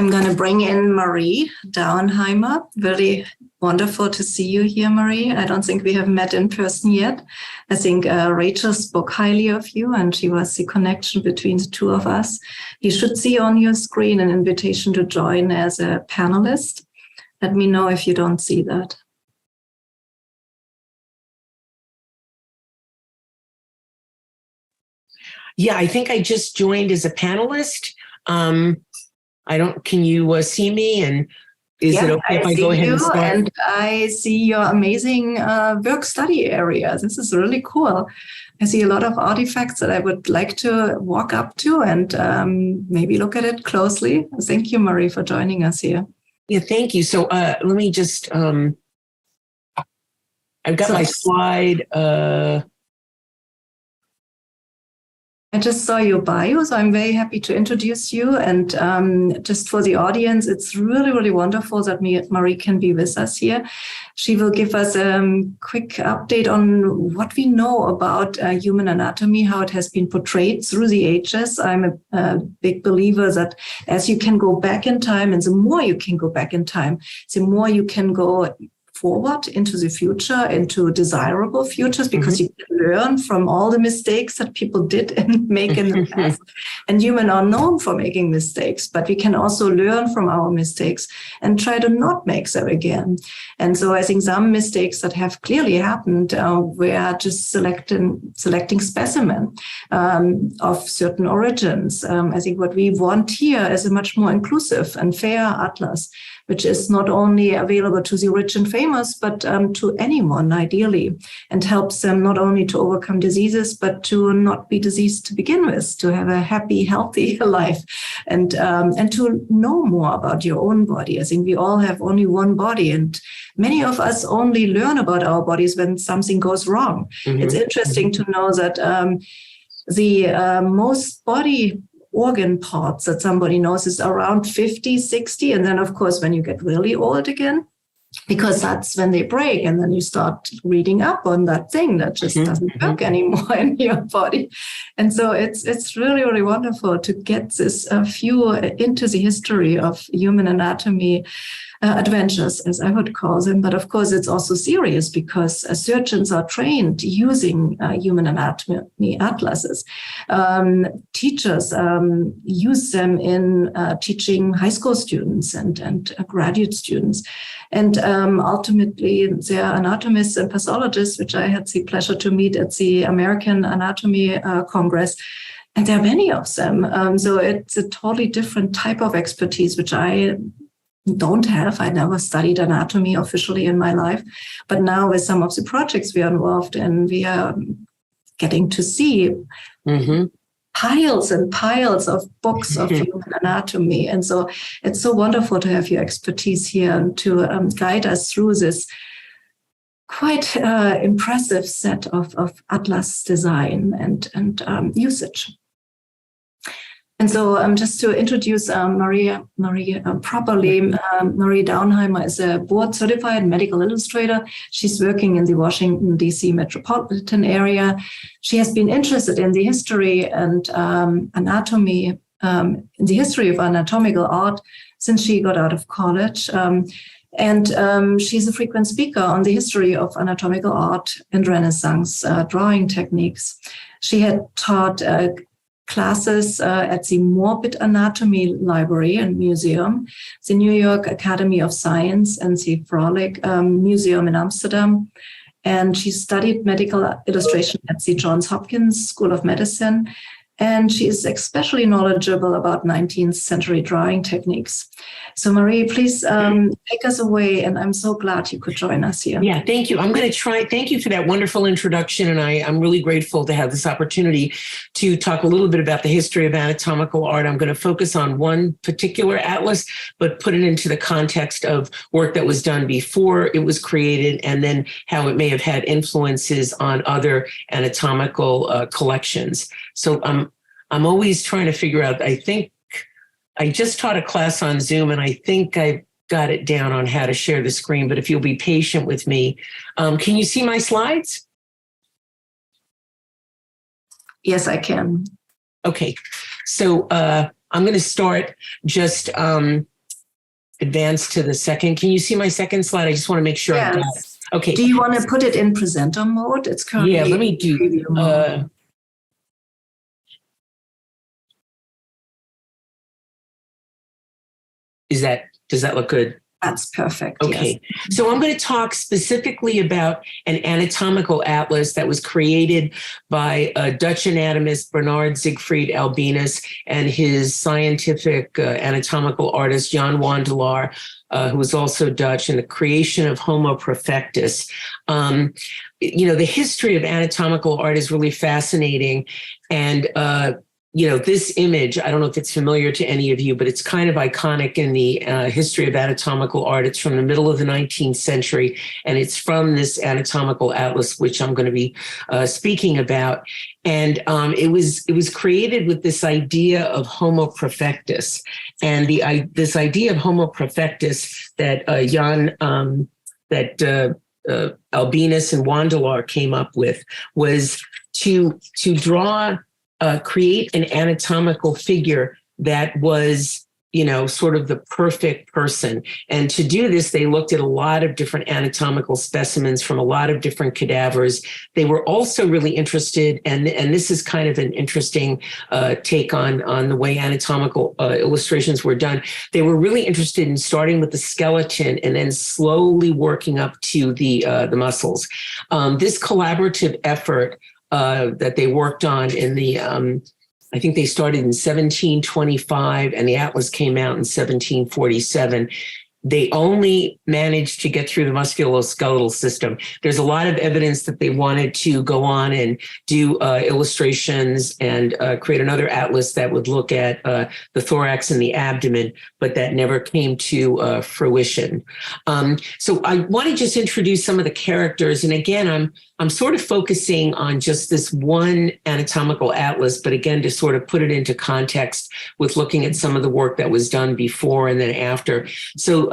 I'm going to bring in Marie Dauenheimer. Really wonderful to see you here, Marie. I don't think we have met in person yet. I think Rachel spoke highly of you, and she was the connection between the two of us. You should see on your screen an invitation to join as a panelist. Let me know if you don't see that. Yeah, I think I just joined as a panelist. Can you see me? And is it okay if I go ahead and start? And I see your amazing work study area. This is really cool. I see a lot of artifacts that I would like to walk up to and maybe look at it closely. Thank you, Marie, for joining us here. Yeah, thank you. So let me just, I've got my slide. I just saw your bio, so I'm very happy to introduce you. And just for the audience, it's really, really wonderful that Marie can be with us here. She will give us a quick update on what we know about human anatomy, how it has been portrayed through the ages. I'm a big believer that as you can go back in time, and the more you can go back in time, the more you can go forward into the future, into desirable futures, because you can learn from all the mistakes that people did and make in the past. And humans are known for making mistakes, but we can also learn from our mistakes and try to not make them again. And so I think some mistakes that have clearly happened were just selecting specimen of certain origins. I think what we want here is a much more inclusive and fair atlas, which is not only available to the rich and famous, but to anyone, ideally, and helps them not only to overcome diseases, but to not be diseased to begin with, to have a happy, healthy life, and to know more about your own body. I think we all have only one body, and many of us only learn about our bodies when something goes wrong. It's interesting to know that the most body organ parts that somebody knows is around 50, 60. And then, of course, when you get really old again, because that's when they break, and then you start reading up on that thing that just doesn't work anymore in your body. And so it's really, really wonderful to get this view into the history of human anatomy adventures, as I would call them. But of course, it's also serious because surgeons are trained using human anatomy atlases. Teachers use them in teaching high school students and graduate students. And ultimately, there are anatomists and pathologists, which I had the pleasure to meet at the American Anatomy Congress. And there are many of them. So it's a totally different type of expertise, which I don't have. I never studied anatomy officially in my life. But now with some of the projects we are involved in, we are getting to see piles and piles of books of human anatomy. And so it's so wonderful to have your expertise here and to guide us through this quite impressive set of atlas design and usage. And so just to introduce Marie properly, Marie Dauenheimer is a board-certified medical illustrator. She's working in the Washington, D.C. metropolitan area. She has been interested in the history and anatomy, in the history of anatomical art since she got out of college. And she's a frequent speaker on the history of anatomical art and Renaissance drawing techniques. She had taught classes at the Morbid Anatomy Library and Museum, the New York Academy of Science, and the Frolic Museum in Amsterdam. And she studied medical illustration at the Johns Hopkins School of Medicine. And she is especially knowledgeable about 19th century drawing techniques. So Marie, please take us away. And I'm so glad you could join us here. Yeah, thank you. I'm going to try. Thank you for that wonderful introduction. And I'm really grateful to have this opportunity to talk a little bit about the history of anatomical art. I'm going to focus on one particular atlas, but put it into the context of work that was done before it was created, and then how it may have had influences on other anatomical collections. So I'm always trying to figure out, I think I just taught a class on Zoom, and I think I've got it down on how to share the screen, but if you'll be patient with me. Can you see my slides? Yes, I can. Okay. So I'm going to start just advance to the second. Can you see my second slide? I just want to make sure I've got it. Okay. Do you want to put it in presenter mode? It's currently let me do. Does that look good? That's perfect. Okay. Yes. So I'm going to talk specifically about an anatomical atlas that was created by Dutch anatomist Bernard Siegfried Albinus and his scientific anatomical artist Jan Wandelaar, who was also Dutch, and the creation of Homo Perfectus. The history of anatomical art is really fascinating. And this image, I don't know if it's familiar to any of you, but it's kind of iconic in the history of anatomical art. It's from the middle of the 19th century, and it's from this anatomical atlas, which I'm going to be speaking about. And it was created with this idea of Homo Perfectus, and this idea of Homo Perfectus that Albinus and Wandelaar came up with was to create an anatomical figure that was, sort of the perfect person. And to do this, they looked at a lot of different anatomical specimens from a lot of different cadavers. They were also really interested, and this is kind of an interesting take on the way anatomical illustrations were done. They were really interested in starting with the skeleton and then slowly working up to the muscles. This collaborative effort that they worked on in the, I think they started in 1725 and the atlas came out in 1747. They only managed to get through the musculoskeletal system. There's a lot of evidence that they wanted to go on and do illustrations and create another atlas that would look at the thorax and the abdomen, but that never came to fruition. So I want to just introduce some of the characters. And again, I'm sort of focusing on just this one anatomical atlas, but again, to sort of put it into context with looking at some of the work that was done before and then after. So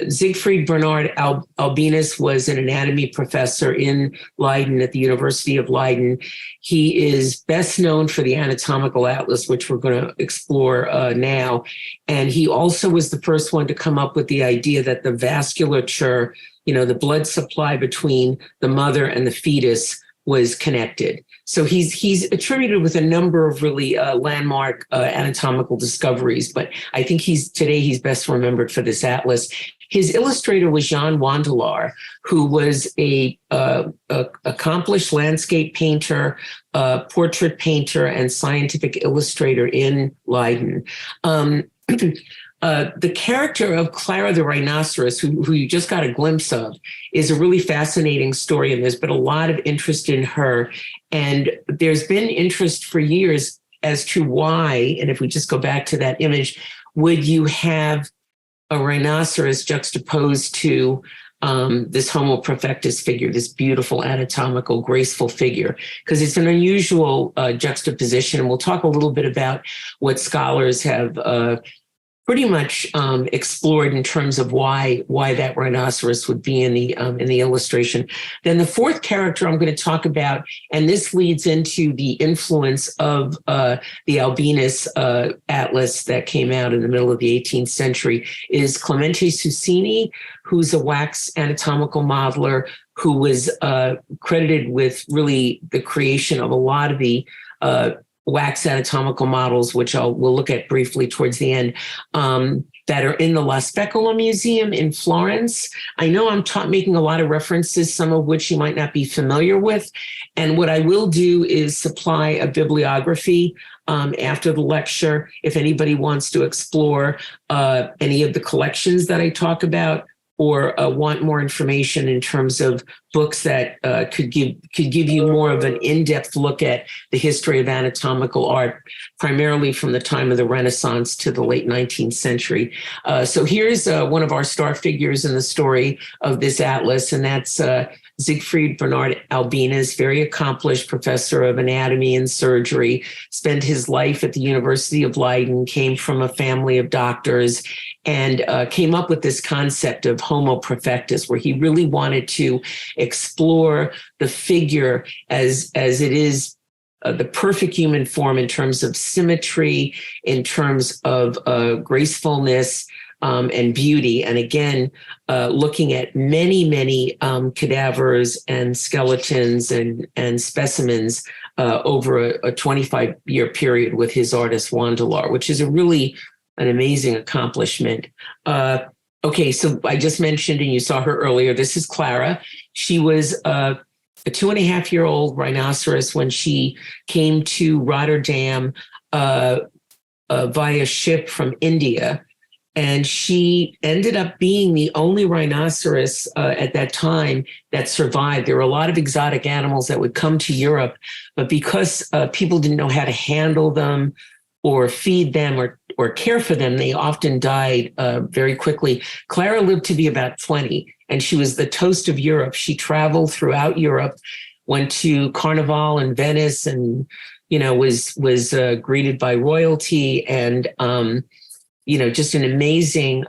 Siegfried Bernard Albinus was an anatomy professor in Leiden at the University of Leiden. He is best known for the anatomical atlas, which we're going to explore now. And he also was the first one to come up with the idea that the vasculature, the blood supply between the mother and the fetus was connected. So he's attributed with a number of really landmark anatomical discoveries, but I think today he's best remembered for this atlas. His illustrator was Jan Wandelaar, who was a accomplished landscape painter, portrait painter, and scientific illustrator in Leiden. The character of Clara the rhinoceros, who you just got a glimpse of, is a really fascinating story, and there's been a lot of interest in her. And there's been interest for years as to why, and if we just go back to that image, would you have a rhinoceros juxtaposed to this Homo Perfectus figure, this beautiful anatomical, graceful figure, because it's an unusual juxtaposition. And we'll talk a little bit about what scholars have pretty much explored in terms of why that rhinoceros would be in the illustration. Then the fourth character I'm going to talk about, and this leads into the influence of the Albinus atlas that came out in the middle of the 18th century, is Clemente Susini, who's a wax anatomical modeler who was credited with really the creation of a lot of the wax anatomical models, which we'll look at briefly towards the end, that are in the La Specola Museum in Florence. I know I'm making a lot of references, some of which you might not be familiar with. And what I will do is supply a bibliography after the lecture if anybody wants to explore any of the collections that I talk about, or want more information in terms of books that could give you more of an in-depth look at the history of anatomical art, primarily from the time of the Renaissance to the late 19th century. So here's one of our star figures in the story of this atlas, and that's Siegfried Bernard Albinus, very accomplished professor of anatomy and surgery, spent his life at the University of Leiden, came from a family of doctors, and came up with this concept of Homo Perfectus, where he really wanted to explore the figure as it is the perfect human form in terms of symmetry, in terms of gracefulness, and beauty. And again, looking at many cadavers and skeletons and specimens over a 25-year period with his artist Wandelar, which is an amazing accomplishment. Okay, so I just mentioned, and you saw her earlier, this is Clara. She was a 2.5-year-old rhinoceros when she came to Rotterdam via ship from India. And she ended up being the only rhinoceros at that time that survived. There were a lot of exotic animals that would come to Europe, but because people didn't know how to handle them or feed them or care for them, they often died very quickly. Clara lived to be about 20, and she was the toast of Europe. She traveled throughout Europe, went to Carnival in Venice, and was greeted by royalty, and just an amazing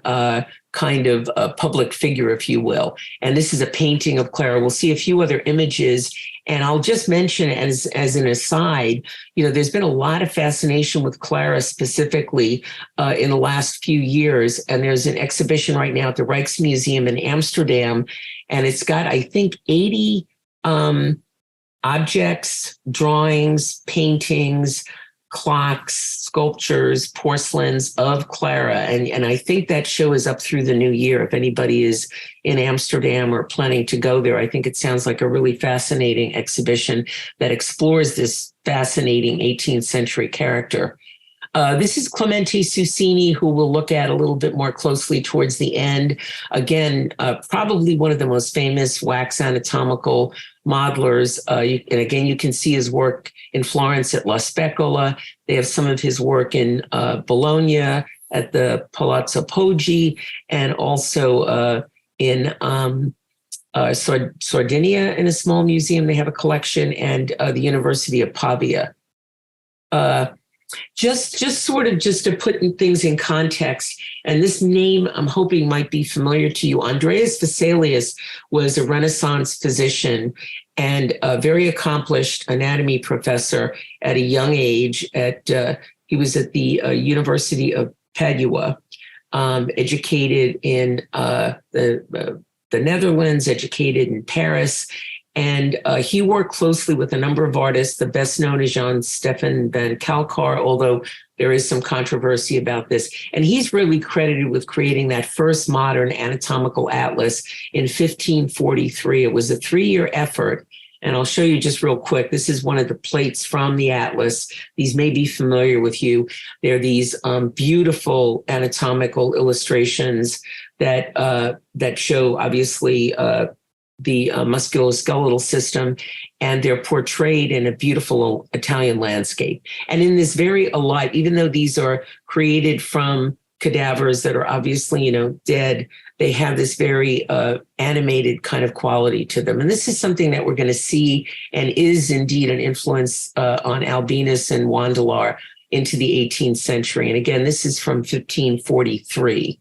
kind of public figure, if you will. And this is a painting of Clara. We'll see a few other images. And I'll just mention as an aside, there's been a lot of fascination with Clara specifically in the last few years. And there's an exhibition right now at the Rijksmuseum in Amsterdam. And it's got, I think, 80 objects, drawings, paintings, clocks, sculptures, porcelains of Clara. And I think that show is up through the new year. If anybody is in Amsterdam or planning to go there, I think it sounds like a really fascinating exhibition that explores this fascinating 18th century character. This is Clemente Susini, who we'll look at a little bit more closely towards the end. Again, probably one of the most famous wax anatomical modelers. And again, you can see his work in Florence at La Specola. They have some of his work in Bologna at the Palazzo Poggi, and also in Sardinia in a small museum. They have a collection, and the University of Pavia. Just to put things in context, and this name I'm hoping might be familiar to you. Andreas Vesalius was a Renaissance physician and a very accomplished anatomy professor at a young age. He was at the University of Padua, educated in the Netherlands, educated in Paris. And he worked closely with a number of artists. The best known is Jan-Stefan van Kalkar, although there is some controversy about this. And he's really credited with creating that first modern anatomical atlas in 1543. It was a 3-year effort. And I'll show you just real quick. This is one of the plates from the atlas. These may be familiar with you. They're these beautiful anatomical illustrations that show, obviously, the musculoskeletal system, and they're portrayed in a beautiful Italian landscape. And in this very alive, even though these are created from cadavers that are obviously, dead, they have this very animated kind of quality to them. And this is something that we're going to see, and is indeed an influence on Albinus and Wandelar into the 18th century. And again, this is from 1543.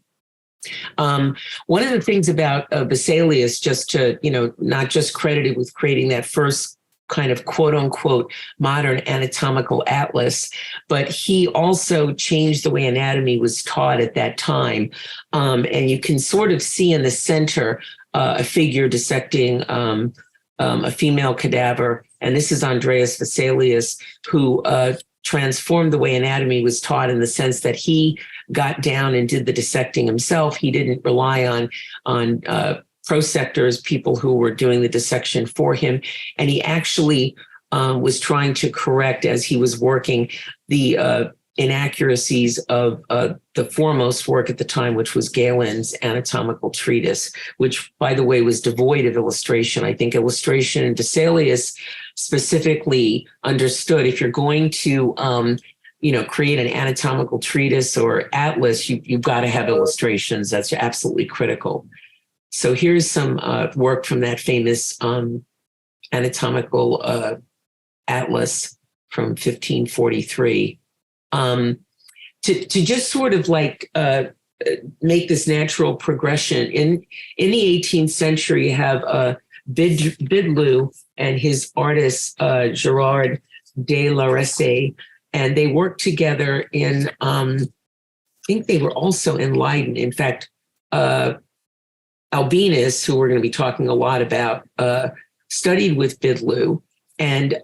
One of the things about Vesalius, just to, not just credited with creating that first kind of quote unquote modern anatomical atlas, but he also changed the way anatomy was taught at that time. And you can sort of see in the center a figure dissecting a female cadaver. And this is Andreas Vesalius, who transformed the way anatomy was taught in the sense that he got down and did the dissecting himself. He didn't rely on prosectors, people who were doing the dissection for him. And he actually was trying to correct, as he was working, the inaccuracies of the foremost work at the time, which was Galen's anatomical treatise, which, by the way, was devoid of illustration. I think illustration and Vesalius specifically understood, if you're going to create an anatomical treatise or atlas, you've got to have illustrations. That's absolutely critical. So here's some work from that famous anatomical atlas from 1543. To just sort of like make this natural progression. In the 18th century, you have Bidloo and his artist, Gerard de la Resse, and they worked together in think they were also enlightened. In fact, Albinus, who we're going to be talking a lot about, studied with Bidloo, and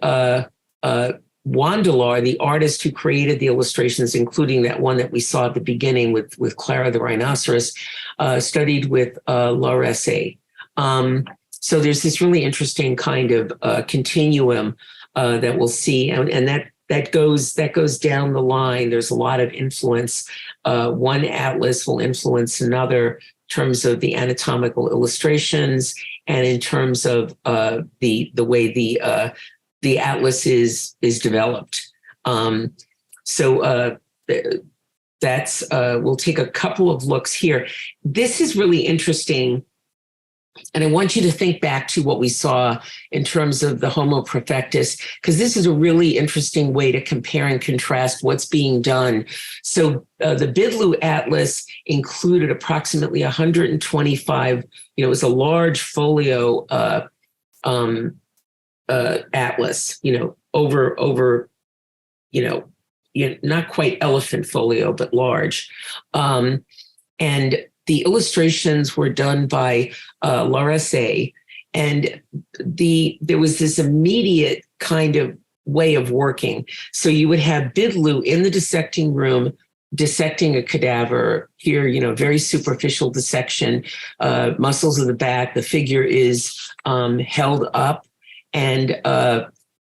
Wandelar, the artist who created the illustrations, including that one that we saw at the beginning with Clara the rhinoceros, studied with Lauresse. So there's this really interesting kind of continuum that we'll see, and that goes down the line. There's a lot of influence. One atlas will influence another in terms of the anatomical illustrations and in terms of the way the atlas is developed. So that's we'll take a couple of looks here. This is really interesting. And I want you to think back to what we saw in terms of the Homo Perfectus, because this is a really interesting way to compare and contrast what's being done. So the Bidloo Atlas included approximately 125, it was a large folio atlas, over, not quite elephant folio, but large. And the illustrations were done by Lauresse, and there was this immediate kind of way of working. So you would have Bidloo in the dissecting room, dissecting a cadaver here, very superficial dissection, muscles of the back. The figure is held up and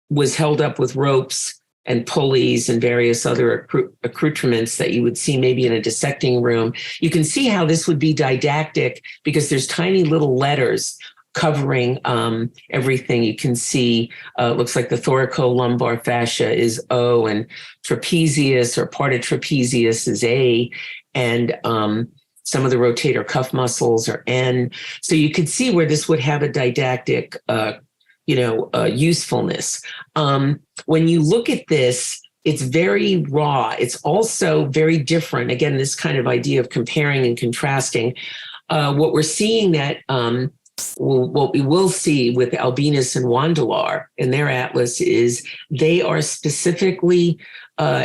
was held up with ropes and pulleys and various other accoutrements that you would see maybe in a dissecting room. You can see how this would be didactic because there's tiny little letters covering everything. You can see, looks like the thoracolumbar fascia is O, and trapezius or part of trapezius is A, and some of the rotator cuff muscles are N. So you could see where this would have a didactic usefulness. When you look at this, it's very raw. It's also very different. Again, this kind of idea of comparing and contrasting. What we're seeing that, what we will see with Albinus and Wandelar in their atlas is they are specifically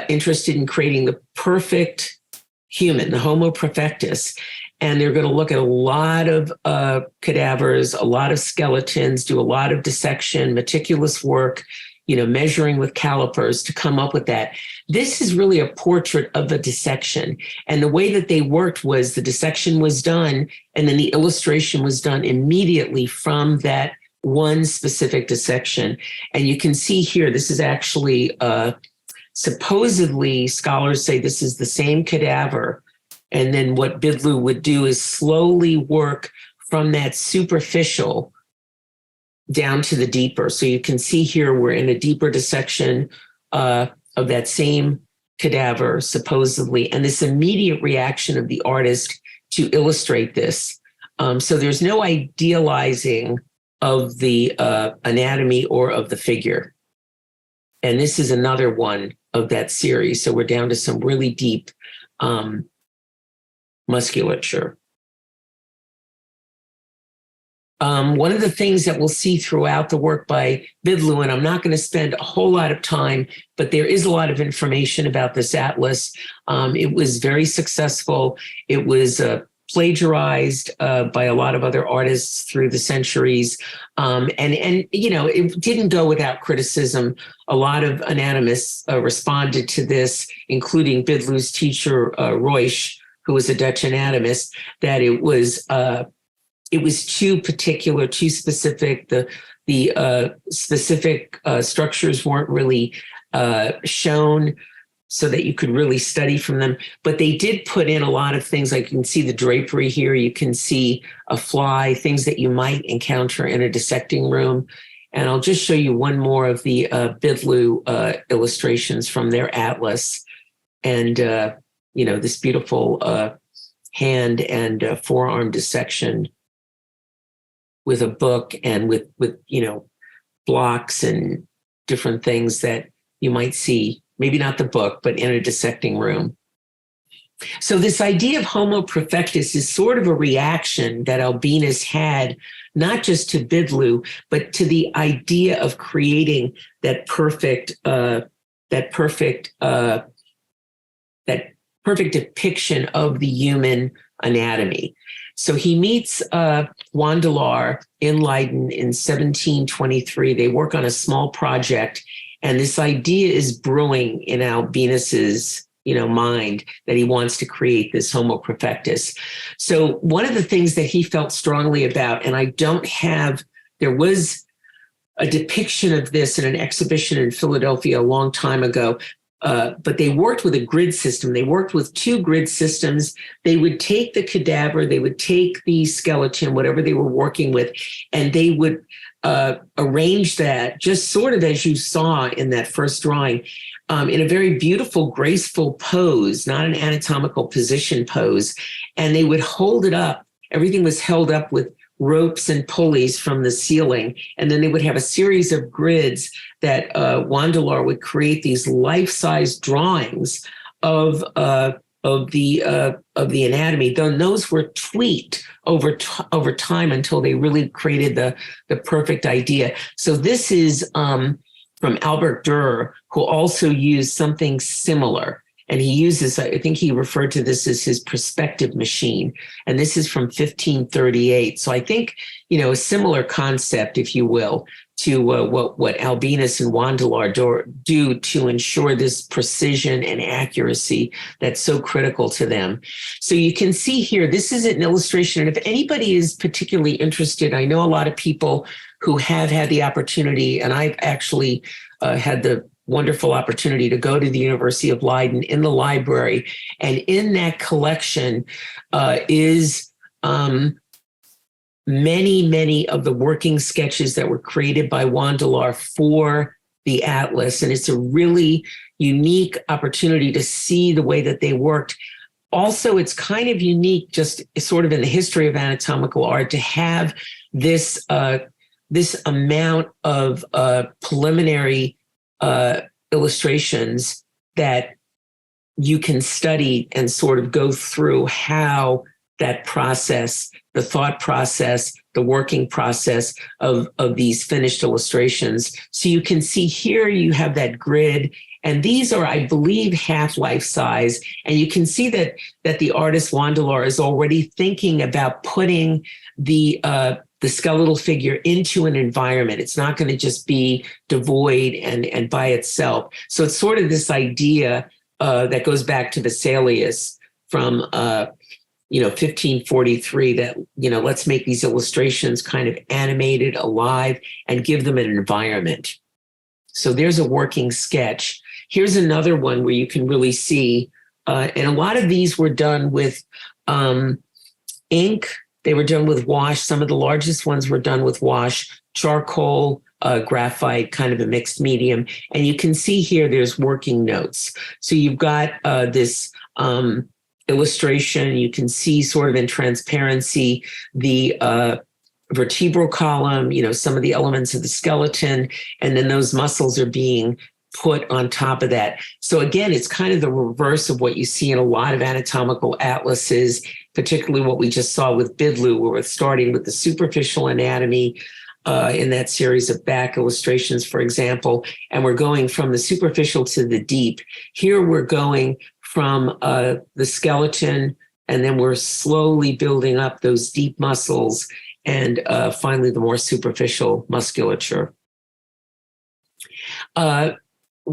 interested in creating the perfect human, the Homo Perfectus. And they're going to look at a lot of cadavers, a lot of skeletons, do a lot of dissection, meticulous work, measuring with calipers to come up with that. This is really a portrait of a dissection. And the way that they worked was the dissection was done, and then the illustration was done immediately from that one specific dissection. And you can see here, this is actually, supposedly, scholars say this is the same cadaver. And then what Bidloo would do is slowly work from that superficial down to the deeper. So you can see here we're in a deeper dissection of that same cadaver, supposedly, and this immediate reaction of the artist to illustrate this. So there's no idealizing of the anatomy or of the figure. And this is another one of that series. So we're down to some really deep musculature. One of the things that we'll see throughout the work by Bidloo, and I'm not going to spend a whole lot of time, but there is a lot of information about this atlas. It was very successful. It was plagiarized by a lot of other artists through the centuries. And it didn't go without criticism. A lot of anatomists responded to this, including Bidloo's teacher, Ruysch, who was a Dutch anatomist, that it was too particular, too specific. The specific structures weren't really shown so that you could really study from them. But they did put in a lot of things, like you can see the drapery here, you can see a fly, things that you might encounter in a dissecting room. And I'll just show you one more of the Bidloo illustrations from their atlas. And this beautiful hand and forearm dissection with a book and with blocks and different things that you might see, maybe not the book, but in a dissecting room. So this idea of Homo Perfectus is sort of a reaction that Albinus had, not just to Bidloo, but to the idea of creating that perfect perfect depiction of the human anatomy. So he meets Juan de Lar in Leiden in 1723. They work on a small project, and this idea is brewing in Albinus's mind that he wants to create this Homo Perfectus. So one of the things that he felt strongly about, and there was a depiction of this in an exhibition in Philadelphia a long time ago, but they worked with a grid system. They worked with two grid systems. They would take the cadaver, they would take the skeleton, whatever they were working with, and they would arrange that just sort of as you saw in that first drawing, in a very beautiful, graceful pose, not an anatomical position pose. And they would hold it up. Everything was held up with ropes and pulleys from the ceiling. And then they would have a series of grids that Juan de Lar would create these life-size drawings of the anatomy. Then those were tweaked over time until they really created the perfect idea. So this is from Albert Dürer, who also used something similar. And he uses, I think he referred to this as his perspective machine. And this is from 1538. So I think, a similar concept, if you will, to what Albinus and Juan de Lar do to ensure this precision and accuracy that's so critical to them. So you can see here, this is an illustration. And if anybody is particularly interested, I know a lot of people who have had the opportunity, and I've actually had the wonderful opportunity to go to the University of Leiden in the library. And in that collection is many of the working sketches that were created by Juan de Lar for the Atlas. And it's a really unique opportunity to see the way that they worked. Also, it's kind of unique, just sort of in the history of anatomical art, to have this amount of preliminary illustrations that you can study and sort of go through how that process, the thought process, the working process of these finished illustrations. So you can see here you have that grid, and these are, I believe, half-life size. And you can see that the artist Juan de Lar is already thinking about putting the skeletal figure into an environment. It's not going to just be devoid and by itself. So it's sort of this idea that goes back to Vesalius from 1543, that, let's make these illustrations kind of animated, alive, and give them an environment. So there's a working sketch. Here's another one where you can really see, and a lot of these were done with ink. They were done with wash. Some of the largest ones were done with wash, charcoal, graphite, kind of a mixed medium. And you can see here there's working notes. So you've got this illustration. You can see sort of in transparency the vertebral column, some of the elements of the skeleton, and then those muscles are being put on top of that. So again, it's kind of the reverse of what you see in a lot of anatomical atlases, particularly what we just saw with Bidloo, where we're starting with the superficial anatomy in that series of back illustrations, for example, and we're going from the superficial to the deep. Here we're going from the skeleton, and then we're slowly building up those deep muscles, and finally the more superficial musculature.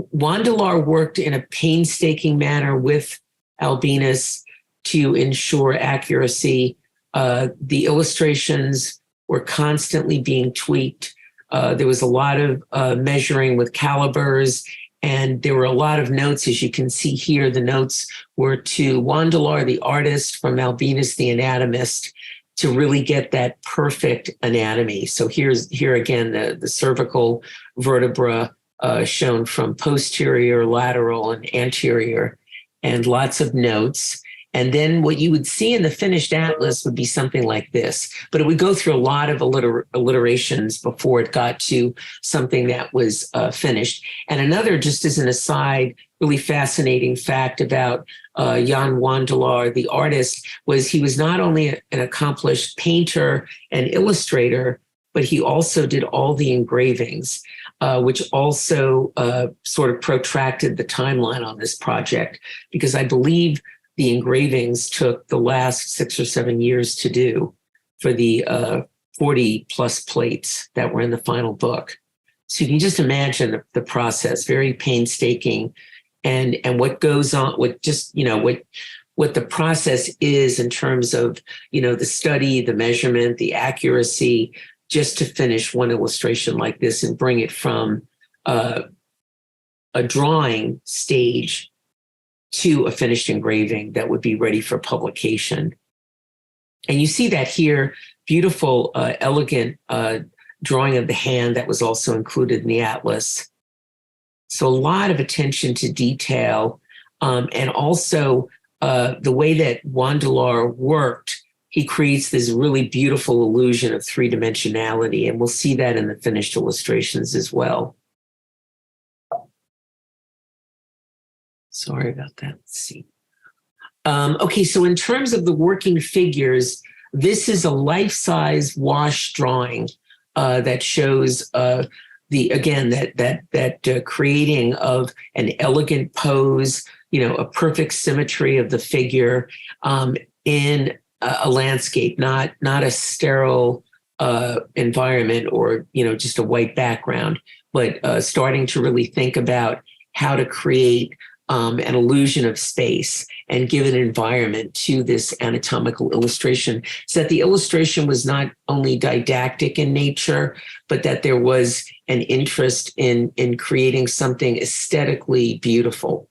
Juan de Lar worked in a painstaking manner with Albinus to ensure accuracy. The illustrations were constantly being tweaked. There was a lot of measuring with calibers, and there were a lot of notes. As you can see here, the notes were to Juan de Lar, the artist, from Albinus, the anatomist, to really get that perfect anatomy. So here again, the cervical vertebra shown from posterior, lateral, and anterior, and lots of notes. And then what you would see in the finished atlas would be something like this, but it would go through a lot of alliterations before it got to something that was finished. And another, just as an aside, really fascinating fact about Jan Juan de Lar, the artist, was he was not only an accomplished painter and illustrator, but he also did all the engravings, which also sort of protracted the timeline on this project, because I believe the engravings took the last 6 or 7 years to do for the 40 plus plates that were in the final book. So you can just imagine the process, very painstaking, and what goes on, what the process is in terms of, the study, the measurement, the accuracy, just to finish one illustration like this and bring it from a drawing stage to a finished engraving that would be ready for publication. And you see that here, beautiful, elegant drawing of the hand that was also included in the atlas. So a lot of attention to detail, and also the way that Wandelar worked, he creates this really beautiful illusion of three-dimensionality, and we'll see that in the finished illustrations as well. Sorry about that. Let's see. Okay, so in terms of the working figures, this is a life-size wash drawing that shows that creating of an elegant pose, a perfect symmetry of the figure in a landscape, not a sterile environment or just a white background, but starting to really think about how to create an illusion of space and give an environment to this anatomical illustration, so that the illustration was not only didactic in nature, but that there was an interest in creating something aesthetically beautiful.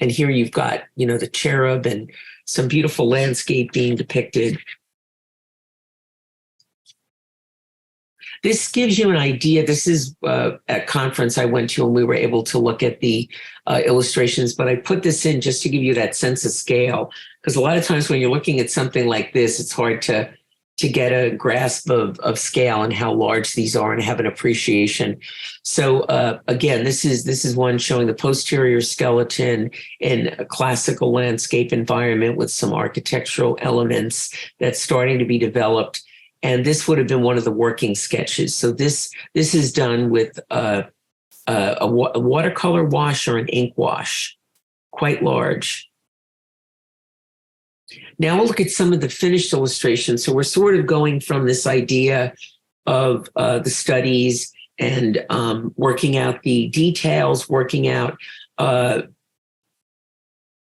And here you've got, the cherub and some beautiful landscape being depicted. This gives you an idea. This is a conference I went to, and we were able to look at the illustrations, but I put this in just to give you that sense of scale, because a lot of times when you're looking at something like this, it's hard to get a grasp of scale and how large these are and have an appreciation. So again, this is one showing the posterior skeleton in a classical landscape environment with some architectural elements that's starting to be developed. And this would have been one of the working sketches. So this is done with a watercolor wash or an ink wash, quite large. Now we'll look at some of the finished illustrations. So we're sort of going from this idea of the studies and working out the details, working out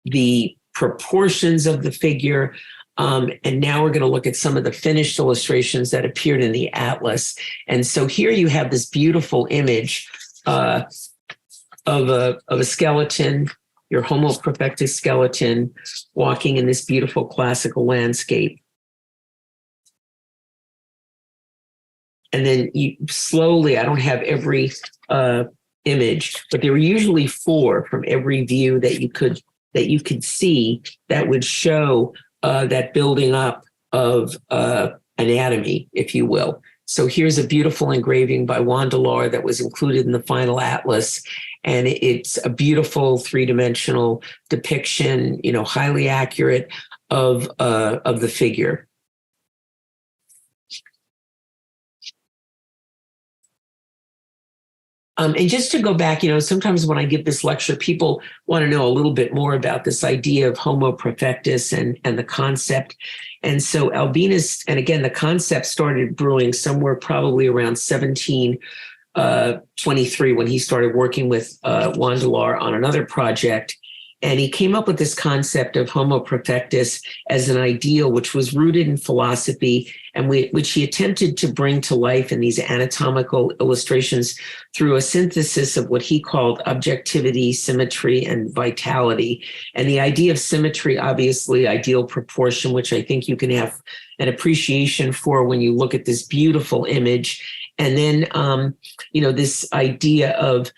the proportions of the figure. And now we're going to look at some of the finished illustrations that appeared in the atlas. And so here you have this beautiful image of a skeleton, your Homo Perfectus skeleton, walking in this beautiful classical landscape. And then you slowly, I don't have every image, but there were usually 4 from every view that you could see that would show that building up of anatomy, if you will. So here's a beautiful engraving by Wandelar that was included in the final atlas. And it's a beautiful three-dimensional depiction, highly accurate of the figure. And just to go back, sometimes when I give this lecture, people want to know a little bit more about this idea of Homo Perfectus and the concept. And so Albinus, and again, the concept started brewing somewhere probably around 1723 when he started working with Wandelar on another project. And he came up with this concept of Homo Perfectus as an ideal, which was rooted in philosophy and which he attempted to bring to life in these anatomical illustrations through a synthesis of what he called objectivity, symmetry, and vitality. And the idea of symmetry, obviously, ideal proportion, which I think you can have an appreciation for when you look at this beautiful image. And then, this idea of,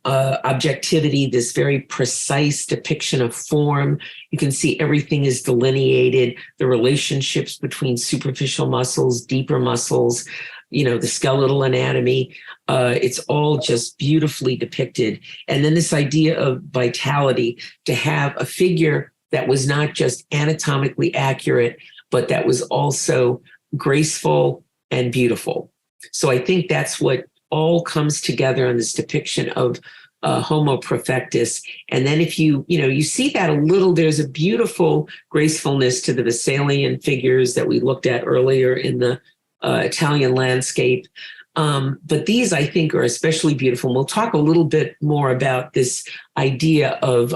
objectivity, this very precise depiction of form. You can see everything is delineated, the relationships between superficial muscles, deeper muscles, the skeletal anatomy. It's all just beautifully depicted. And then this idea of vitality, to have a figure that was not just anatomically accurate, but that was also graceful and beautiful. So I think that's what all comes together in this depiction of Homo Perfectus. And then if you see that a little, there's a beautiful gracefulness to the Thessalian figures that we looked at earlier in the Italian landscape. But these, I think, are especially beautiful. And we'll talk a little bit more about this idea of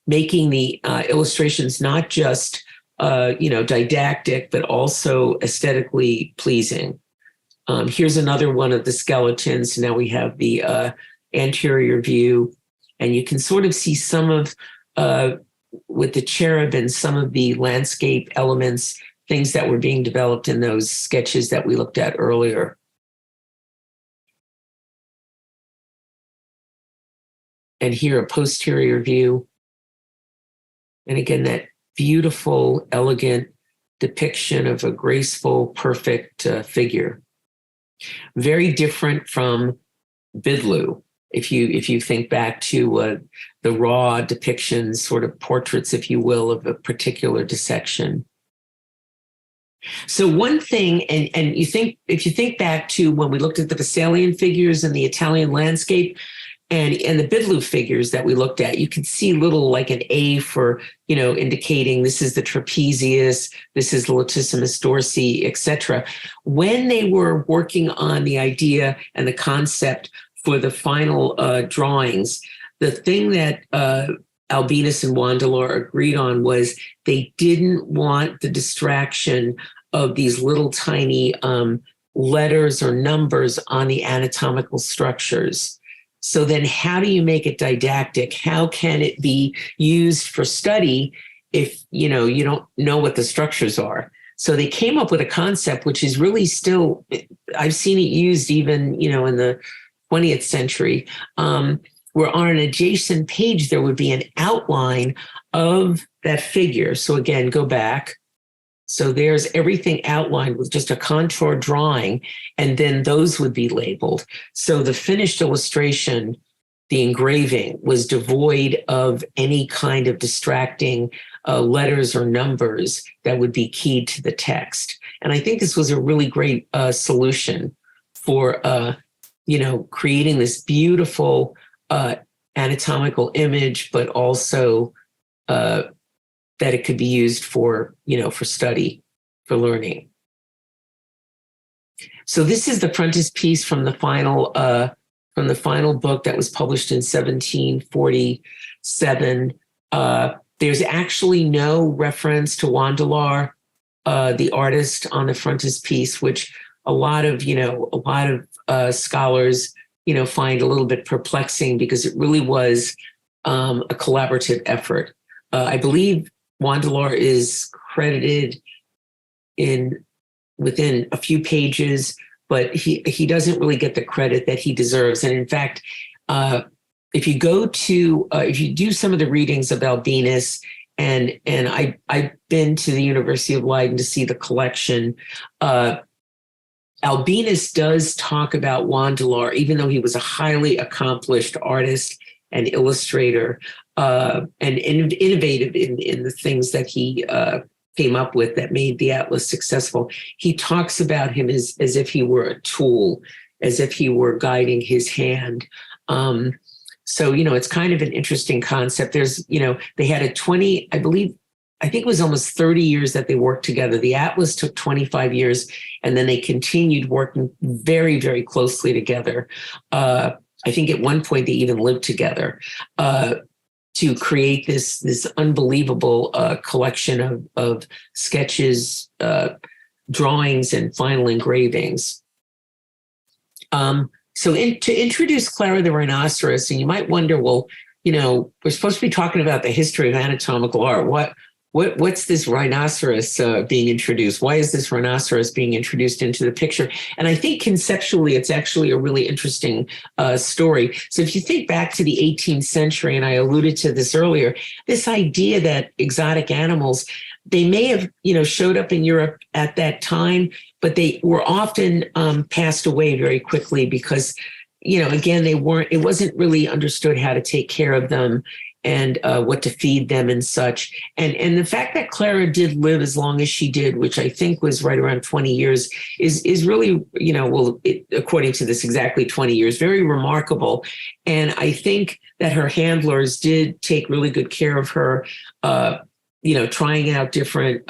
making the illustrations not just, didactic, but also aesthetically pleasing. Here's another one of the skeletons. Now we have the anterior view, and you can sort of see some of, with the cherub and some of the landscape elements, things that were being developed in those sketches that we looked at earlier. And here a posterior view. And again, that beautiful, elegant depiction of a graceful, perfect figure. Very different from Bidlu. If you think back to the raw depictions, sort of portraits, if you will, of a particular dissection. So one thing, and if you think back to when we looked at the Thessalian figures and the Italian landscape, and the Bidlu figures that we looked at, you can see little like an A for, indicating this is the trapezius, this is the latissimus dorsi, etc. When they were working on the idea and the concept for the final drawings, the thing that Albinus and Wandelar agreed on was they didn't want the distraction of these little tiny letters or numbers on the anatomical structures. So then how do you make it didactic? How can it be used for study if, you don't know what the structures are? So they came up with a concept, which is really still, I've seen it used even, in the 20th century, where on an adjacent page, there would be an outline of that figure. So again, go back. So there's everything outlined with just a contour drawing, and then those would be labeled. So the finished illustration, the engraving, was devoid of any kind of distracting letters or numbers that would be keyed to the text. And I think this was a really great solution for, creating this beautiful anatomical image, but also that it could be used for, for study, for learning. So this is the frontispiece from the final book that was published in 1747. There's actually no reference to Wandelar, the artist, on the frontispiece, which a lot of scholars, find a little bit perplexing because it really was a collaborative effort. I believe Wandelar is credited within a few pages, but he doesn't really get the credit that he deserves. And in fact, if you do some of the readings of Albinus, and I've been to the University of Leiden to see the collection, Albinus does talk about Wandelar, even though he was a highly accomplished artist and illustrator, and innovative in the things that he came up with that made the atlas successful. He talks about him as if he were a tool, as if he were guiding his hand. So, it's kind of an interesting concept. There's, they had I think it was almost 30 years that they worked together. The atlas took 25 years, and then they continued working very, very closely together. I think at one point they even lived together to create this unbelievable collection of sketches, drawings, and final engravings. So to introduce Clara the rhinoceros, and you might wonder, well, we're supposed to be talking about the history of anatomical art. What's this rhinoceros being introduced? Why is this rhinoceros being introduced into the picture? And I think conceptually, it's actually a really interesting story. So if you think back to the 18th century, and I alluded to this earlier, this idea that exotic animals, they may have, showed up in Europe at that time, but they were often passed away very quickly because, again, it wasn't really understood how to take care of them. and what to feed them and such. And the fact that Clara did live as long as she did, which I think was right around 20 years, is really, according to this, exactly 20 years, very remarkable. And I think that her handlers did take really good care of her, trying out different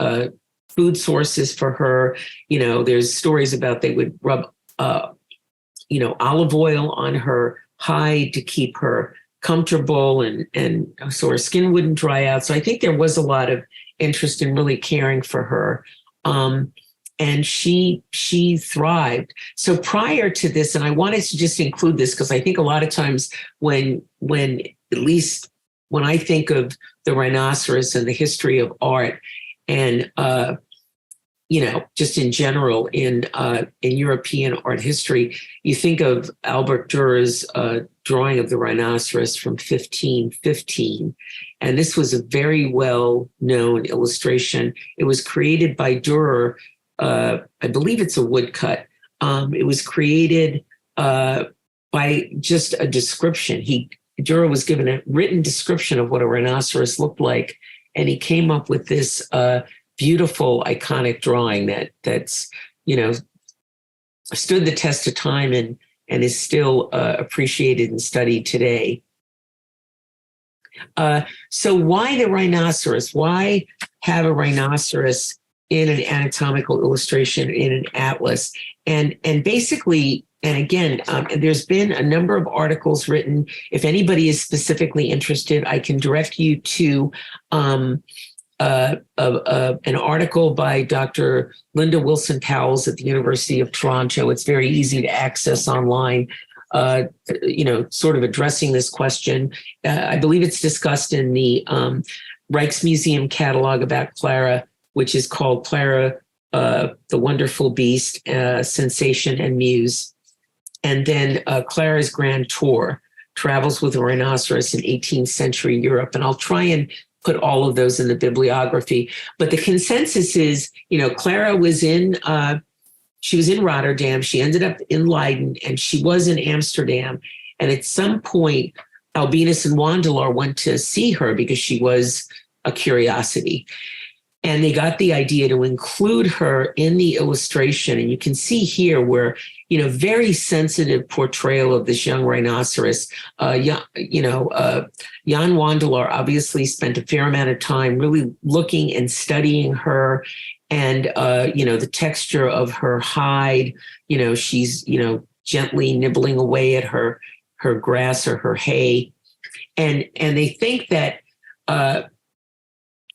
food sources for her. There's stories about they would rub, olive oil on her hide to keep her comfortable and so her skin wouldn't dry out. So I think there was a lot of interest in really caring for her. And she thrived. So prior to this, and I wanted to just include this because I think a lot of times when at least when I think of the rhinoceros and the history of art and just in general in European art history, you think of Albert Durer's drawing of the rhinoceros from 1515. And this was a very well-known illustration. It was created by Durer. I believe it's a woodcut. It was created by just a description. Durer was given a written description of what a rhinoceros looked like, and he came up with this beautiful, iconic drawing that's stood the test of time and is still appreciated and studied today. So why the rhinoceros? Why have a rhinoceros in an anatomical illustration in an atlas? And basically, and again, there's been a number of articles written. If anybody is specifically interested, I can direct you to an article by Dr. Linda Wilson Powles at the University of Toronto. It's very easy to access online, sort of addressing this question. I believe it's discussed in the Rijksmuseum catalog about Clara, which is called Clara, the Wonderful Beast, Sensation and Muse. And then Clara's Grand Tour, Travels with a Rhinoceros in 18th Century Europe. And I'll try and put all of those in the bibliography. But the consensus is, Clara was she was in Rotterdam. She ended up in Leiden, and she was in Amsterdam. And at some point, Albinus and Wandelaar went to see her because she was a curiosity. And they got the idea to include her in the illustration. And you can see here where, very sensitive portrayal of this young rhinoceros. Jan Wandelaar obviously spent a fair amount of time really looking and studying her and, the texture of her hide. She's, gently nibbling away at her grass or her hay. And they think that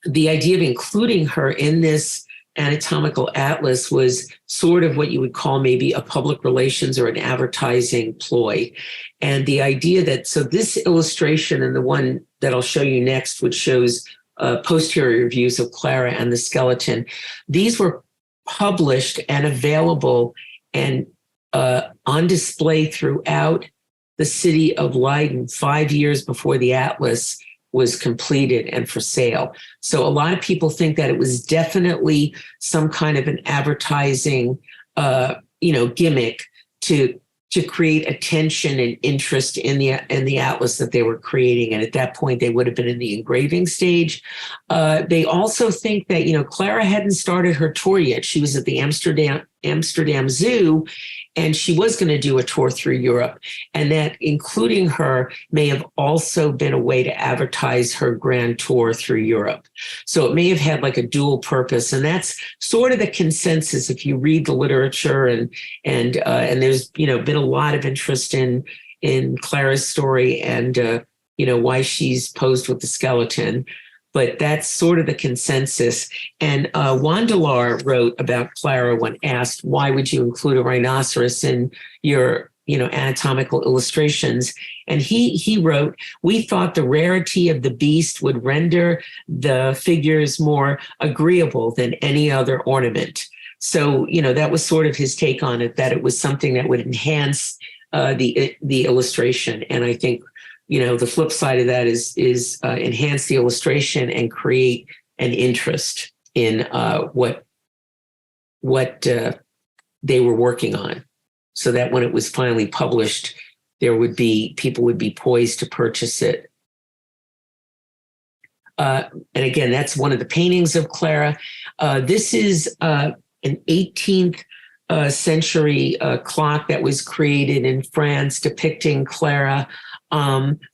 the idea of including her in this anatomical atlas was sort of what you would call maybe a public relations or an advertising ploy. And the idea that, so this illustration and the one that I'll show you next, which shows posterior views of Clara and the skeleton, these were published and available and on display throughout the city of Leiden 5 years before the atlas was completed and for sale. So a lot of people think that it was definitely some kind of an advertising, gimmick to create attention and interest in the atlas that they were creating. And at that point, they would have been in the engraving stage. They also think that, Clara hadn't started her tour yet. She was at the Amsterdam Zoo, and she was going to do a tour through Europe, and that including her may have also been a way to advertise her grand tour through Europe. So it may have had like a dual purpose, and that's sort of the consensus if you read the literature, and there's been a lot of interest in Clara's story and why she's posed with the skeleton. But that's sort of the consensus. And Wandelaar wrote about Clara when asked, why would you include a rhinoceros in your, anatomical illustrations? And he wrote, we thought the rarity of the beast would render the figures more agreeable than any other ornament. So, that was sort of his take on it, that it was something that would enhance the illustration. And I think, the flip side of that is enhance the illustration and create an interest in what they were working on, so that when it was finally published, people would be poised to purchase it. and again, that's one of the paintings of Clara. This is an 18th century clock that was created in France depicting Clara.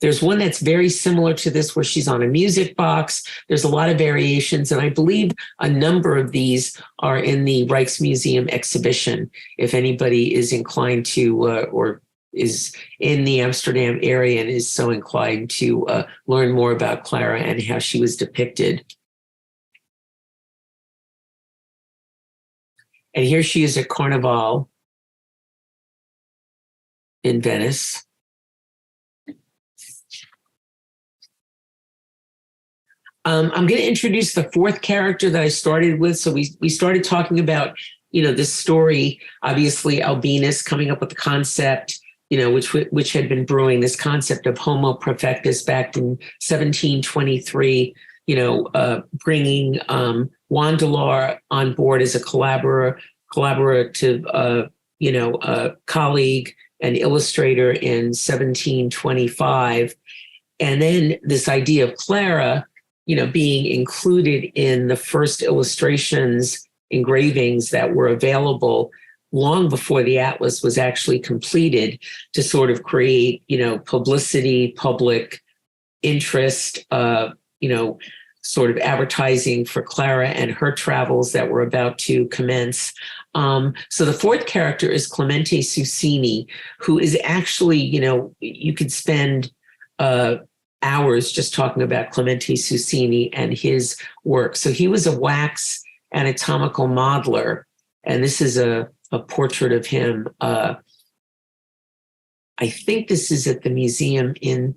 There's one that's very similar to this where she's on a music box. There's a lot of variations, and I believe a number of these are in the Rijksmuseum exhibition. If anybody is inclined to or is in the Amsterdam area and is so inclined to learn more about Clara and how she was depicted. And here she is at Carnival in Venice. I'm going to introduce the fourth character that I started with. So we started talking about, this story, obviously Albinus coming up with the concept, which had been brewing, this concept of Homo Perfectus back in 1723, bringing Juan Delar on board as a collaborative, colleague and illustrator in 1725. And then this idea of Clara, being included in the first illustrations, engravings that were available long before the atlas was actually completed to sort of create, publicity, public interest, sort of advertising for Clara and her travels that were about to commence. So the fourth character is Clemente Susini, who is actually, you could spend hours just talking about Clemente Susini and his work. So he was a wax anatomical modeler, and this is a portrait of him. I think this is at the museum in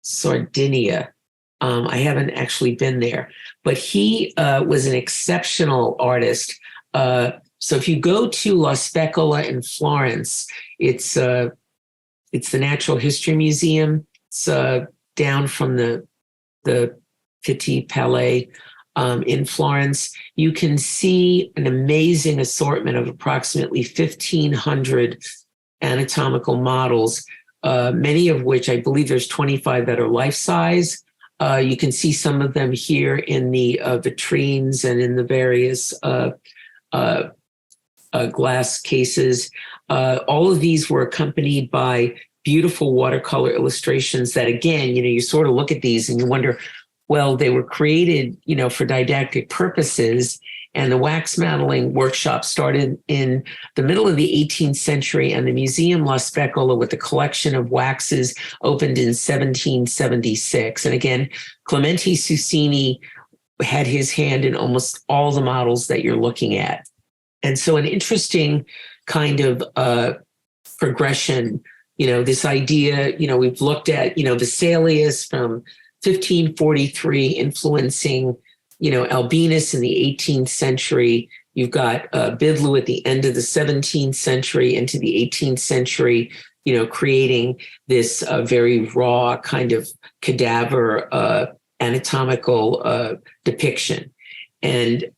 Sardinia. I haven't actually been there, but he was an exceptional artist. So if you go to La Specola in Florence, it's the Natural History Museum. It's down from the Petit Palais in Florence. You can see an amazing assortment of approximately 1,500 anatomical models, many of which I believe there's 25 that are life-size. You can see some of them here in the vitrines and in the various glass cases. All of these were accompanied by beautiful watercolor illustrations that, again, you sort of look at these and you wonder, well, they were created, for didactic purposes. And the wax modeling workshop started in the middle of the 18th century, and the Museum La Specola with a collection of waxes opened in 1776. And again, Clemente Susini had his hand in almost all the models that you're looking at. And so an interesting kind of progression, this idea, we've looked at, Vesalius from 1543 influencing, Albinus in the 18th century. You've got Bidloo at the end of the 17th century into the 18th century, creating this very raw kind of cadaver anatomical depiction. And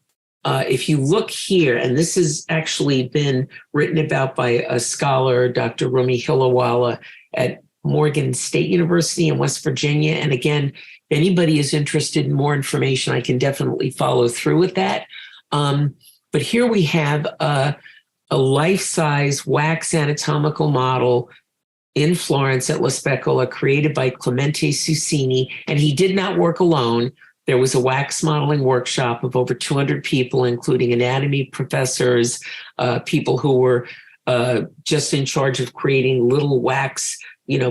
if you look here, and this has actually been written about by a scholar, Dr. Rumi Hilawala at Morgan State University in West Virginia. And again, if anybody is interested in more information, I can definitely follow through with that. But here we have a life-size wax anatomical model in Florence at La Specola created by Clemente Susini. And he did not work alone. There was a wax modeling workshop of over 200 people, including anatomy professors, people who were just in charge of creating little wax,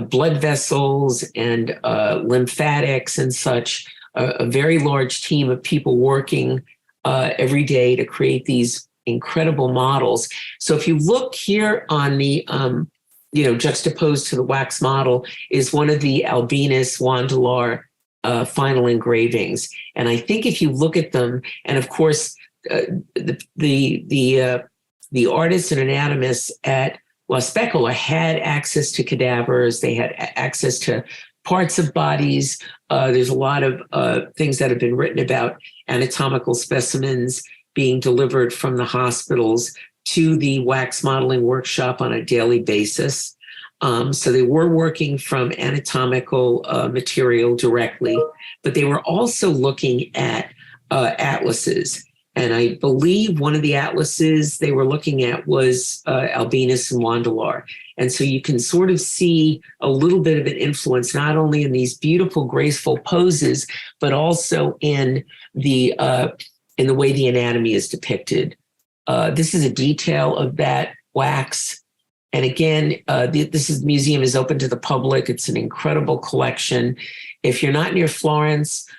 blood vessels and lymphatics and such, a very large team of people working every day to create these incredible models. So if you look here on the, juxtaposed to the wax model is one of the Albinus Juan Delar final engravings. And I think if you look at them, and of course, the artists and anatomists at La Specola had access to cadavers. They had access to parts of bodies. There's a lot of things that have been written about anatomical specimens being delivered from the hospitals to the wax modeling workshop on a daily basis. So they were working from anatomical material directly, but they were also looking at atlases. And I believe one of the atlases they were looking at was Albinus and Wandelar. And so you can sort of see a little bit of an influence, not only in these beautiful, graceful poses, but also in the way the anatomy is depicted. This is a detail of that wax. And again, this museum is open to the public. It's an incredible collection. If you're not near Florence,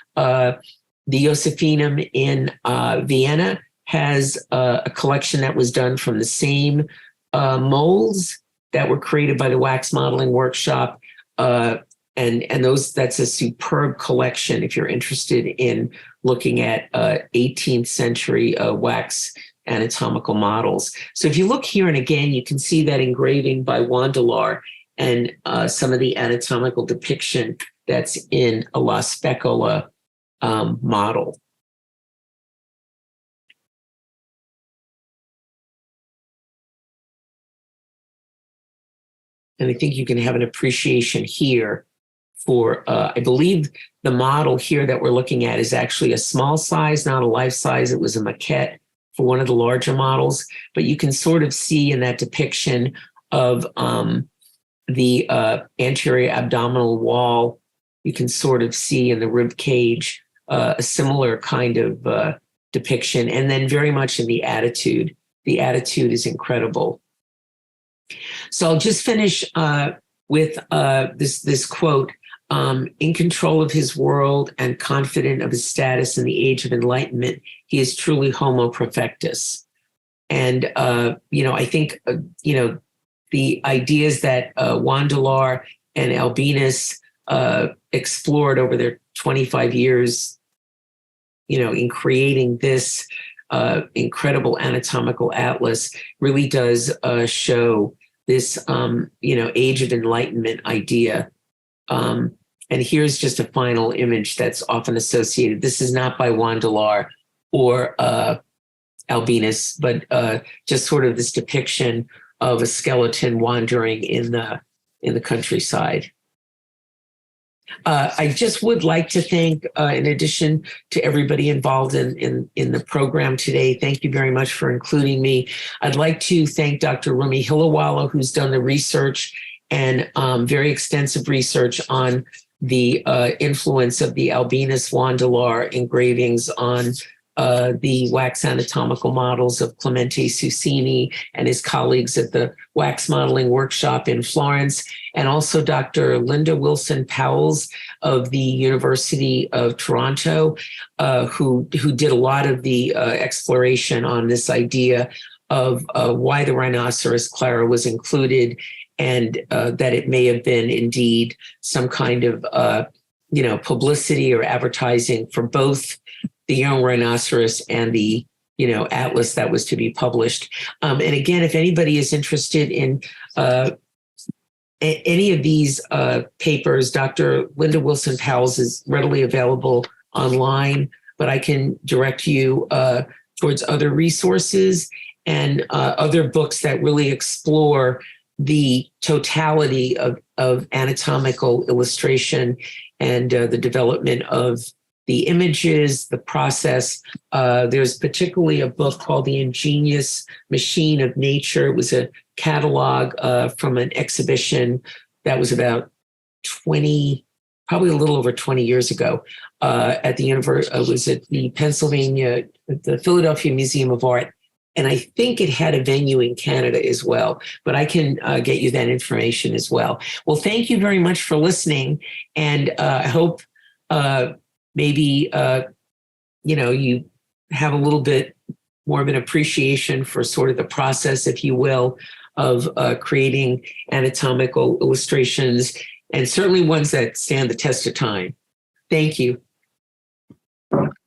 the Josephinum in Vienna has a collection that was done from the same molds that were created by the Wax Modeling Workshop. And that's a superb collection if you're interested in looking at 18th century wax anatomical models. So if you look here, and again, you can see that engraving by Wandelar and some of the anatomical depiction that's in a La Specola model. And I think you can have an appreciation here for, I believe the model here that we're looking at is actually a small size, not a life size. It was a maquette for one of the larger models, but you can sort of see in that depiction of the anterior abdominal wall, you can sort of see in the rib cage a similar kind of depiction, and then very much in the attitude. The attitude is incredible. So I'll just finish with this quote. In control of his world and confident of his status in the age of enlightenment, he is truly Homo Perfectus. And, I think, the ideas that Wandelar and Albinus explored over their 25 years, in creating this incredible anatomical atlas really does show this, age of enlightenment idea. And here's just a final image that's often associated. This is not by Wandelar or Albinus, but just sort of this depiction of a skeleton wandering in the countryside. I just would like to thank, in addition to everybody involved in the program today, thank you very much for including me. I'd like to thank Dr. Rumi Hilawala, who's done the research and very extensive research on the influence of the Albinus Wandelar engravings on the wax anatomical models of Clemente Susini and his colleagues at the Wax Modeling Workshop in Florence, and also Dr. Linda Wilson Powells of the University of Toronto, who did a lot of the exploration on this idea of why the rhinoceros clara was included, and that it may have been indeed some kind of publicity or advertising for both the young rhinoceros and the atlas that was to be published. And again, if anybody is interested in any of these papers, Dr. Linda Wilson Powells is readily available online, but I can direct you towards other resources and other books that really explore the totality of anatomical illustration and the development of the images, the process. There's particularly a book called The Ingenious Machine of Nature. It was a catalog from an exhibition that was about probably a little over 20 years ago at the was at the the Philadelphia Museum of Art. And I think it had a venue in Canada as well, but I can get you that information as well. Well, thank you very much for listening. And I hope maybe, you have a little bit more of an appreciation for sort of the process, if you will, of creating anatomical illustrations, and certainly ones that stand the test of time. Thank you.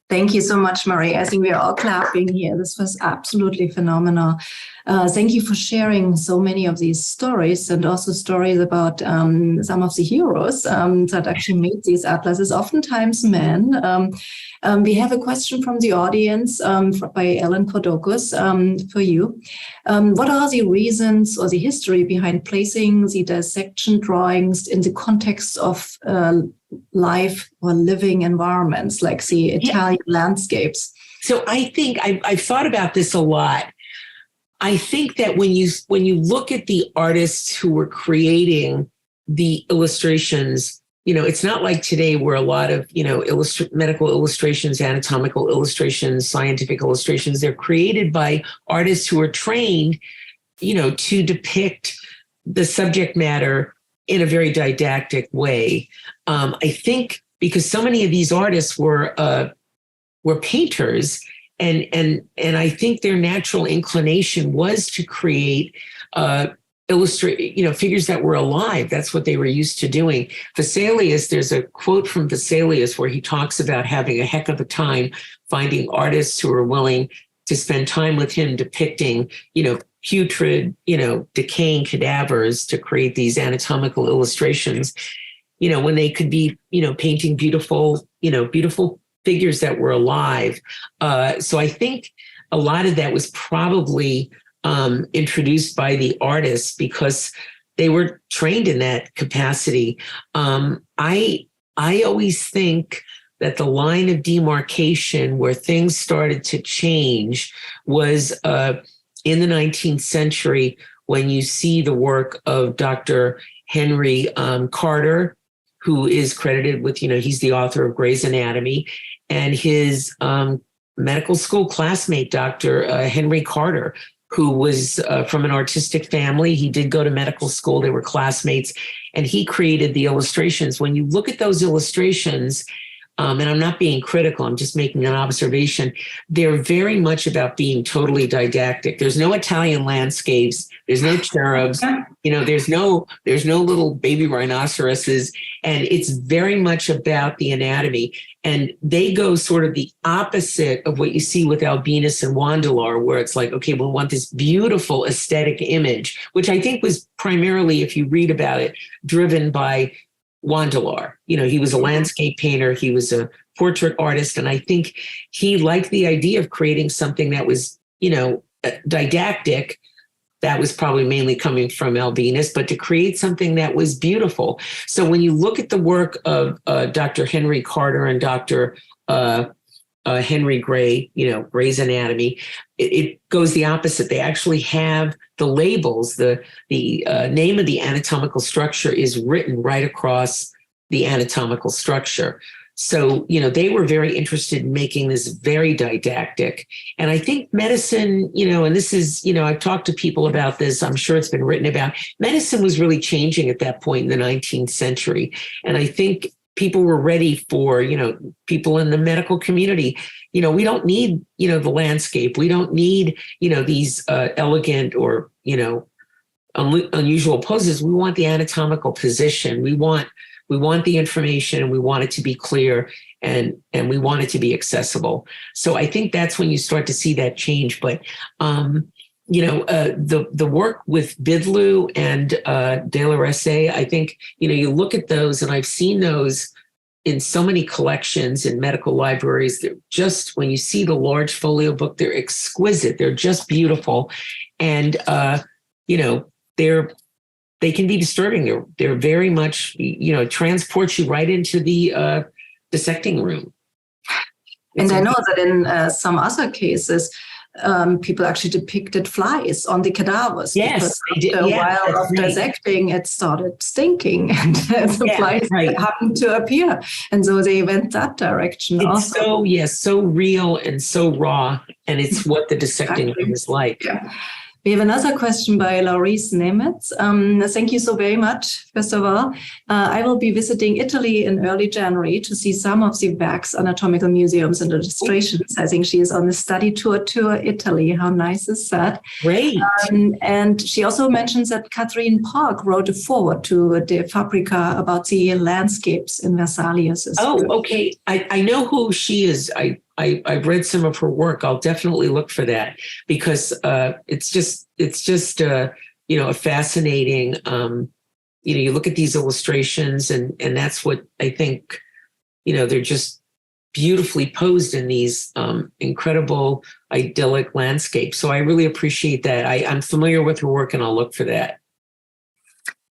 Thank you so much, Marie. I think we are all clapping here. This was absolutely phenomenal. Thank you for sharing so many of these stories, and also stories about some of the heroes that actually made these atlases, oftentimes men. We have a question from the audience by Ellen Podokos for you. What are the reasons or the history behind placing the dissection drawings in the context of life or living environments like the Italian landscapes? So I think I've thought about this a lot. I think that when you look at the artists who were creating the illustrations, it's not like today where a lot of, medical illustrations, anatomical illustrations, scientific illustrations, they're created by artists who are trained, to depict the subject matter in a very didactic way. I think because so many of these artists were painters, and I think their natural inclination was to create illustrate, figures that were alive. That's what they were used to doing. Vesalius, there's a quote from Vesalius where he talks about having a heck of a time finding artists who are willing to spend time with him depicting, putrid, decaying cadavers to create these anatomical illustrations, when they could be, painting beautiful figures that were alive. So I think a lot of that was probably introduced by the artists because they were trained in that capacity. I always think that the line of demarcation where things started to change was in the 19th century when you see the work of Dr. Henry Carter, who is credited with, he's the author of Gray's Anatomy, and his medical school classmate, Dr. Henry Carter, who was from an artistic family. He did go to medical school. They were classmates, and he created the illustrations. When you look at those illustrations, and I'm not being critical, I'm just making an observation, they're very much about being totally didactic. There's no Italian landscapes. There's no cherubs. There's no little baby rhinoceroses. And it's very much about the anatomy. And they go sort of the opposite of what you see with Albinus and Wandelar, where it's like, okay, we want this beautiful aesthetic image, which I think was primarily, if you read about it, driven by Wandelar. He was a landscape painter. He was a portrait artist. And I think he liked the idea of creating something that was, didactic. That was probably mainly coming from Albinus, but to create something that was beautiful. So when you look at the work of Dr. Henry Carter and Dr. Henry Gray, Gray's Anatomy, it goes the opposite. They actually have the labels, the name of the anatomical structure is written right across the anatomical structure. So, they were very interested in making this very didactic. And I think medicine, and this is, I've talked to people about this, I'm sure it's been written about, medicine was really changing at that point in the 19th century. And I think people were ready for, people in the medical community, we don't need, the landscape. We don't need, these elegant or, unusual poses. We want the anatomical position. We want the information, and we want it to be clear, and we want it to be accessible. So I think that's when you start to see that change. But, the work with Bidloo and De La Resse, I think, you look at those, and I've seen those in so many collections in medical libraries. They're just, when you see the large folio book, they're exquisite. They're just beautiful. And, they can be disturbing. They're very much, transport you right into the dissecting room. And I know that in some other cases, people actually depicted flies on the cadavers. Yes, they did. After a while of dissecting, it started stinking, and the flies happened to appear. And so they went that direction. It's also. so real and so raw, and it's what the dissecting room is like. Yeah. We have another question by Laurice Nemetz. Thank you so very much. First of all, I will be visiting Italy in early January to see some of the Werk's anatomical museums and illustrations. I think she is on the study tour to Italy. How nice is that? Great. And she also mentions that Catherine Park wrote a foreword to De Fabrica about the landscapes in Versalius. Oh, okay. I know who she is. I've read some of her work. I'll definitely look for that because it's just a fascinating. You look at these illustrations, and that's what I think. They're just beautifully posed in these incredible idyllic landscapes. So I really appreciate that. I'm familiar with her work, and I'll look for that.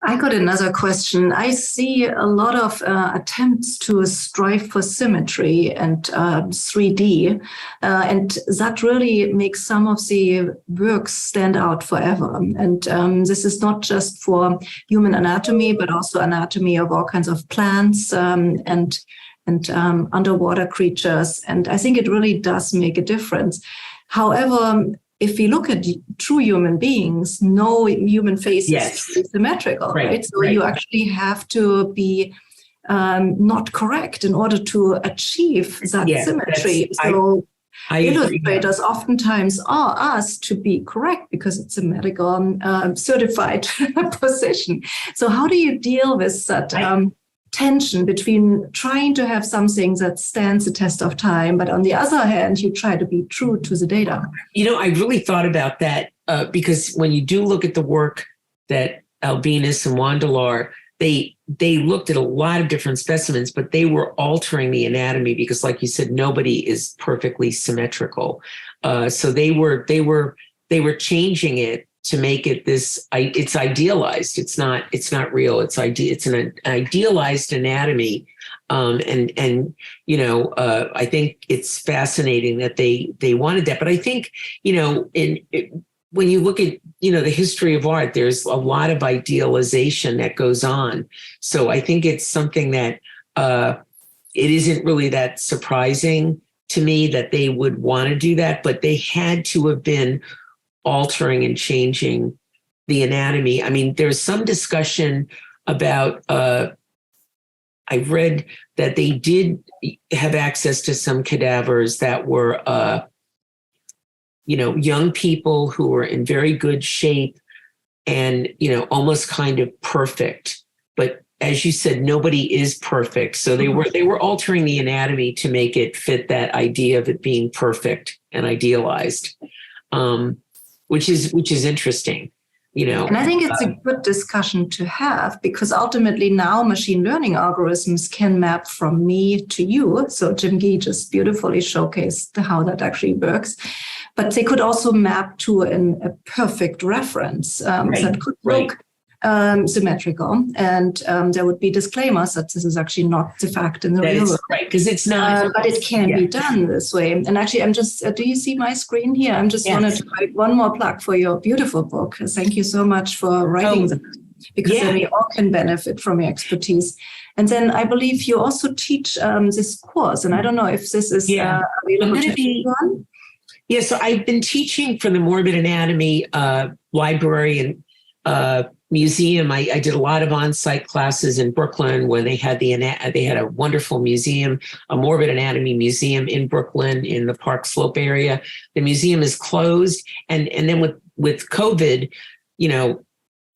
I got another question. I see a lot of attempts to strive for symmetry and 3D, and that really makes some of the works stand out forever. And this is not just for human anatomy, but also anatomy of all kinds of plants and underwater creatures. And I think it really does make a difference. However, if we look at true human beings, no human face is symmetrical, right? So you actually have to be not correct in order to achieve that symmetry. So illustrators oftentimes are asked to be correct because it's a medical certified position. So how do you deal with that tension between trying to have something that stands the test of time, but on the other hand, you try to be true to the data? I really thought about that because when you do look at the work that Albinus and Wandelar, they looked at a lot of different specimens, but they were altering the anatomy because, like you said, nobody is perfectly symmetrical. So they were changing it to make it it's idealized. It's not real. It's an idealized anatomy. I think it's fascinating that they wanted that. But I think, when you look at, the history of art, there's a lot of idealization that goes on. So I think it's something that it isn't really that surprising to me that they would want to do that, but they had to have been altering and changing the anatomy. I mean, there's some discussion about, I read that they did have access to some cadavers that were, young people who were in very good shape and, almost kind of perfect. But as you said, nobody is perfect. So they were altering the anatomy to make it fit that idea of it being perfect and idealized. Which is interesting, And I think it's a good discussion to have because ultimately now machine learning algorithms can map from me to you. So Jim Gee just beautifully showcased how that actually works. But they could also map to a perfect reference that could look symmetrical. And there would be disclaimers that this is actually not the fact in the real world. Right, because it's not. But it can be done this way. And actually, I'm just, do you see my screen here? I'm just wanted to write one more plug for your beautiful book. Thank you so much for writing that, because then we all can benefit from your expertise. And then I believe you also teach this course. And I don't know if this is available to everyone. Yeah, so I've been teaching for the Morbid Anatomy Library and museum. I did a lot of on-site classes in Brooklyn where they had a wonderful museum, a morbid anatomy museum in Brooklyn in the Park Slope area. The museum is closed, and then with COVID, you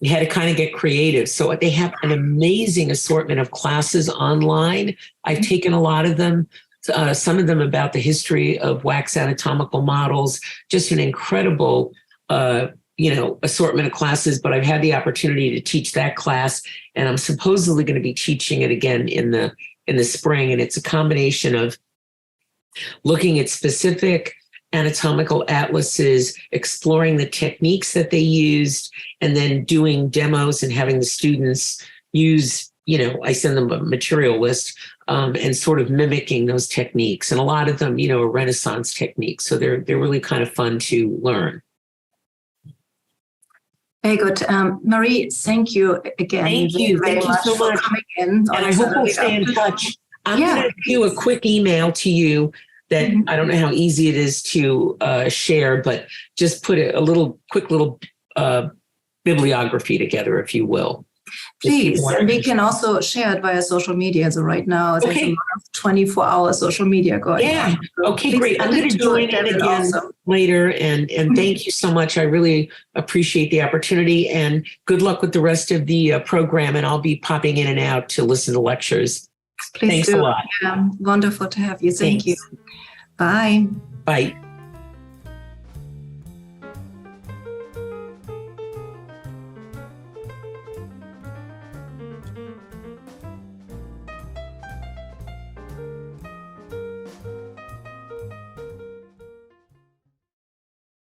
had to kind of get creative. So they have an amazing assortment of classes online. I've taken a lot of them. Some of them about the history of wax anatomical models, just an incredible assortment of classes, but I've had the opportunity to teach that class, and I'm supposedly going to be teaching it again in the spring. And it's a combination of looking at specific anatomical atlases, exploring the techniques that they used, and then doing demos and having the students use, I send them a material list and sort of mimicking those techniques. And a lot of them, are Renaissance techniques. So they're really kind of fun to learn. Very good. Marie, thank you again. Thank you so much for coming in. And I hope we'll stay in touch. I'm going to do a quick email to you that I don't know how easy it is to share, but just put a quick little bibliography together, if you will. Please. And we can also share it via social media. So right now, there's a lot of 24-hour social media going on. So great. I'm going to join in again later. And thank you so much. I really appreciate the opportunity. And good luck with the rest of the program. And I'll be popping in and out to listen to lectures. Please Thanks do. a lot. Yeah, wonderful to have you. Thank you. Bye. Bye.